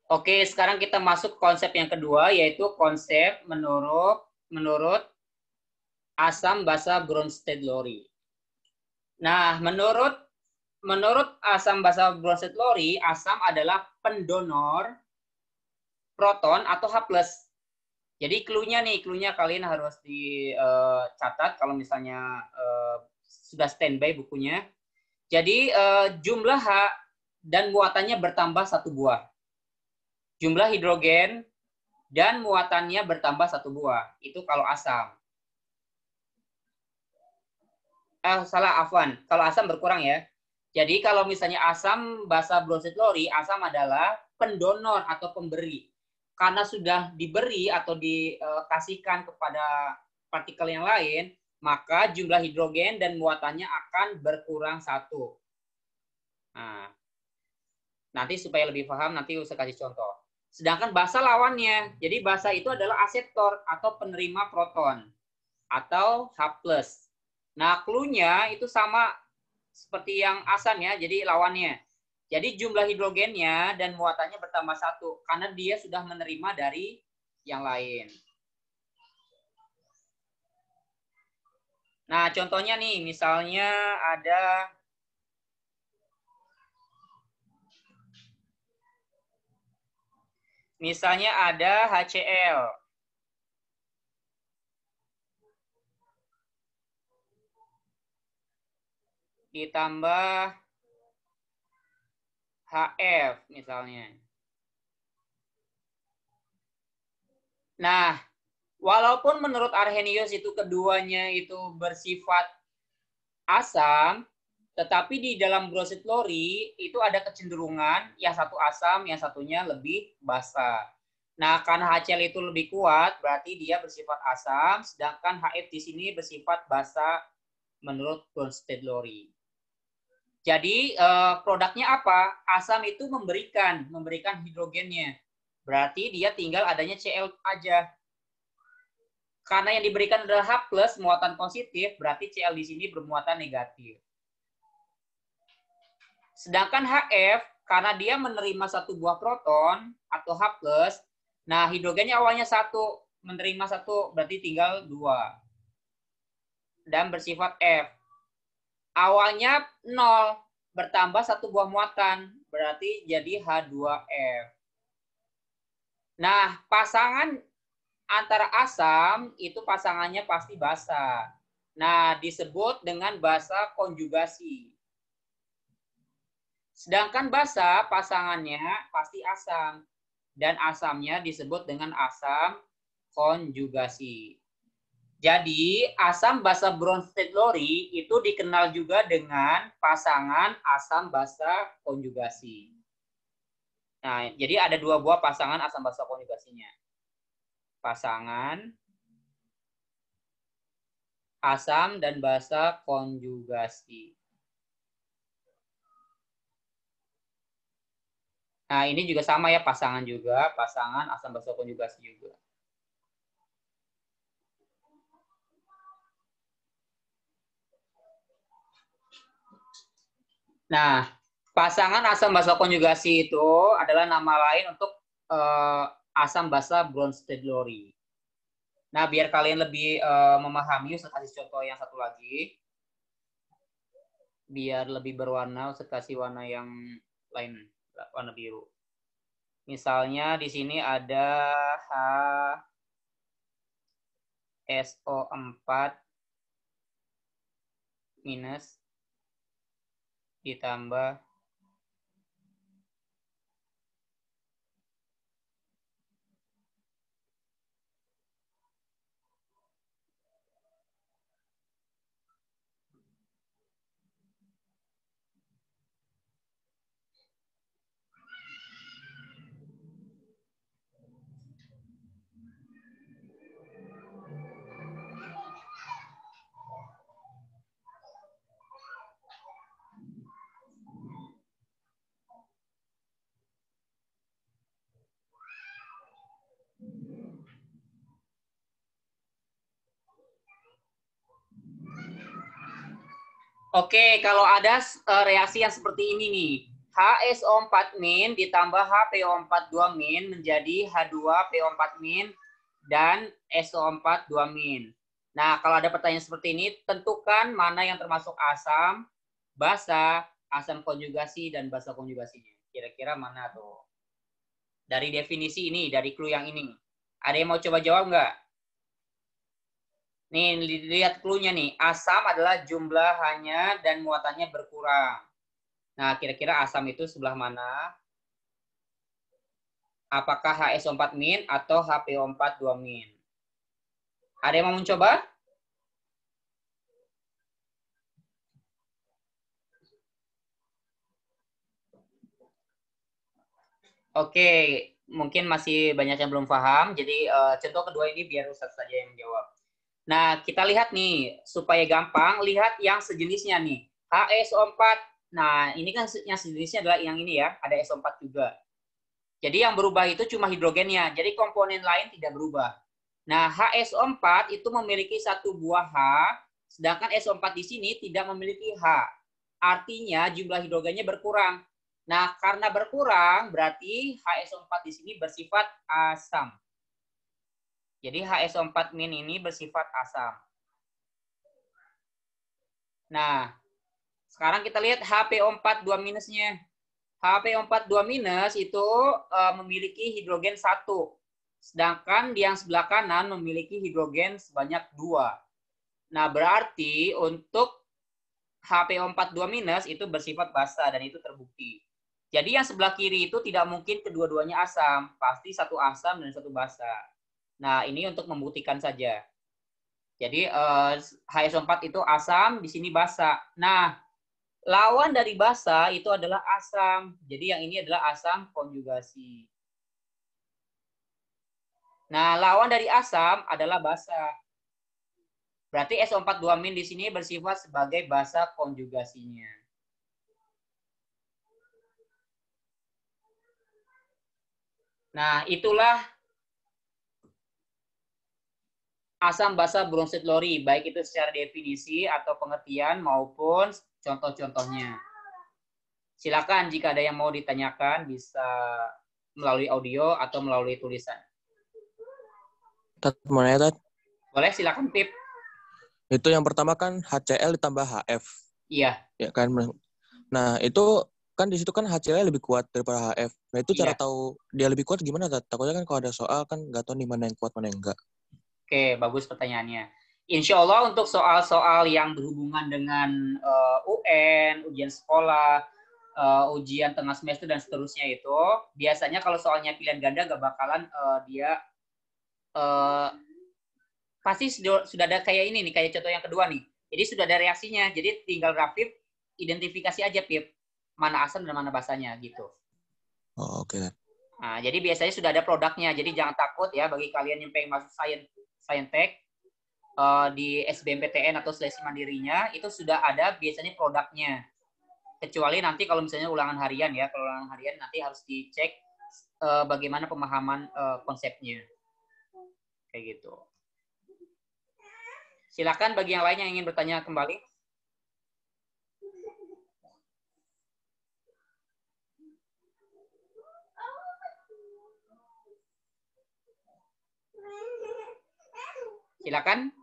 Oke, sekarang kita masuk konsep yang kedua, yaitu konsep menurut asam basa Bronsted-Lowry. Nah, menurut asam basa Bronsted-Lowry, asam adalah pendonor proton atau H+. Jadi clue-nya kalian harus dicatat kalau misalnya sudah standby bukunya. Jadi jumlah H dan muatannya bertambah satu buah. Jumlah hidrogen dan muatannya bertambah satu buah. Itu kalau asam. Salah, afwan. Kalau asam berkurang ya. Jadi kalau misalnya asam basa Bronsted-Lowry, asam adalah pendonor atau pemberi. Karena sudah diberi atau dikasihkan kepada partikel yang lain, maka jumlah hidrogen dan muatannya akan berkurang satu. Nah, nanti supaya lebih paham, nanti saya kasih contoh. Sedangkan basa lawannya, jadi basa itu adalah asetor atau penerima proton atau H+. Nah, clue-nya itu sama seperti yang asam ya, jadi lawannya. Jadi jumlah hidrogennya dan muatannya bertambah satu karena dia sudah menerima dari yang lain. Nah, contohnya nih, misalnya ada HCl. Ditambah HF misalnya. Nah, walaupun menurut Arrhenius itu keduanya itu bersifat asam, tetapi di dalam Bronsted-Lowry itu ada kecenderungan yang satu asam, yang satunya lebih basa. Nah, karena HCl itu lebih kuat, berarti dia bersifat asam, sedangkan HF di sini bersifat basa menurut Bronsted-Lowry. Jadi produknya apa? Asam itu memberikan hidrogennya. Berarti dia tinggal adanya Cl aja. Karena yang diberikan adalah H+ muatan positif, berarti Cl di sini bermuatan negatif. Sedangkan HF karena dia menerima satu buah proton atau H+, nah hidrogennya awalnya satu, menerima satu, berarti tinggal dua. Dan bersifat F. Awalnya 0, bertambah satu buah muatan, berarti jadi H2F. Nah, pasangan antara asam itu pasangannya pasti basa. Nah, disebut dengan basa konjugasi. Sedangkan basa pasangannya pasti asam. Dan asamnya disebut dengan asam konjugasi. Jadi, asam basa Bronsted-Lowry itu dikenal juga dengan pasangan asam basa konjugasi. Nah, jadi ada dua buah pasangan asam basa konjugasinya. Pasangan asam dan basa konjugasi. Nah, ini juga sama ya, pasangan juga, pasangan asam basa konjugasi juga. Nah, pasangan asam basa konjugasi itu adalah nama lain untuk asam basa Bronsted-Lowry. Nah, biar kalian lebih memahami, saya kasih contoh yang satu lagi. Biar lebih berwarna, saya kasih warna yang lain, warna biru. Misalnya di sini ada HSO4 minus ditambah Oke, kalau ada reaksi yang seperti ini nih. HSO4- ditambah HPO42- menjadi H2PO4- dan SO4 2-. Nah, kalau ada pertanyaan seperti ini, tentukan mana yang termasuk asam, basa, asam konjugasi, dan basa konjugasinya. Kira-kira mana tuh? Dari definisi ini, dari clue yang ini. Ada yang mau coba jawab nggak? Nih, lihat clue-nya nih. Asam adalah jumlah hanya dan muatannya berkurang. Nah, kira-kira asam itu sebelah mana? Apakah HSO4- atau HPO42-? Ada yang mau mencoba? Oke, mungkin masih banyak yang belum paham. Jadi contoh kedua ini biar Ustadz saja yang jawab. Nah, kita lihat nih, supaya gampang, lihat yang sejenisnya nih. HSO4. Nah, ini kan yang sejenisnya adalah yang ini ya, ada SO4 juga. Jadi yang berubah itu cuma hidrogennya. Jadi komponen lain tidak berubah. Nah, HSO4 itu memiliki satu buah H, sedangkan SO4 di sini tidak memiliki H. Artinya jumlah hidrogennya berkurang. Nah, karena berkurang berarti HSO4 di sini bersifat asam. Jadi HSO4- ini bersifat asam. Nah, sekarang kita lihat HPO42-nya. HPO42- itu memiliki hidrogen 1. Sedangkan di yang sebelah kanan memiliki hidrogen sebanyak 2. Nah, berarti untuk HPO42- itu bersifat basa dan itu terbukti. Jadi yang sebelah kiri itu tidak mungkin kedua-duanya asam. Pasti satu asam dan satu basa. Nah, ini untuk membuktikan saja. Jadi HSO4 itu asam, di sini basa. Nah, lawan dari basa itu adalah asam. Jadi yang ini adalah asam konjugasi. Nah, lawan dari asam adalah basa. Berarti SO42- di sini bersifat sebagai basa konjugasinya. Nah, itulah asam basa bromsid lori, baik itu secara definisi atau pengertian maupun contoh-contohnya. Silakan jika ada yang mau ditanyakan bisa melalui audio atau melalui tulisan. Tat, mau nanya, Tat? Boleh, silakan Pip. Itu yang pertama kan HCl ditambah HF. Iya. Ya kan? Nah, itu kan di situ kan HCl lebih kuat daripada HF. Nah, itu cara Iya. tahu dia lebih kuat gimana, Tat? Takutnya kan kalau ada soal kan nggak tahu nih mana yang kuat, mana yang enggak. Oke, bagus pertanyaannya. Insya Allah untuk soal-soal yang berhubungan dengan UN, ujian sekolah, ujian tengah semester dan seterusnya itu, biasanya kalau soalnya pilihan ganda nggak bakalan dia pasti sudah ada kayak ini nih, kayak contoh yang kedua nih. Jadi sudah ada reaksinya. Jadi tinggal Rafif identifikasi aja Pip mana asam dan mana basanya gitu. Oh, oke. Nah, jadi biasanya sudah ada produknya. Jadi jangan takut ya bagi kalian yang pengen masuk Saintek di SBMPTN atau seleksi mandirinya itu sudah ada biasanya produknya. Kecuali nanti kalau misalnya ulangan harian ya, kalau ulangan harian nanti harus dicek bagaimana pemahaman konsepnya. Kayak gitu. Silakan bagi yang lain yang ingin bertanya kembali. Silakan.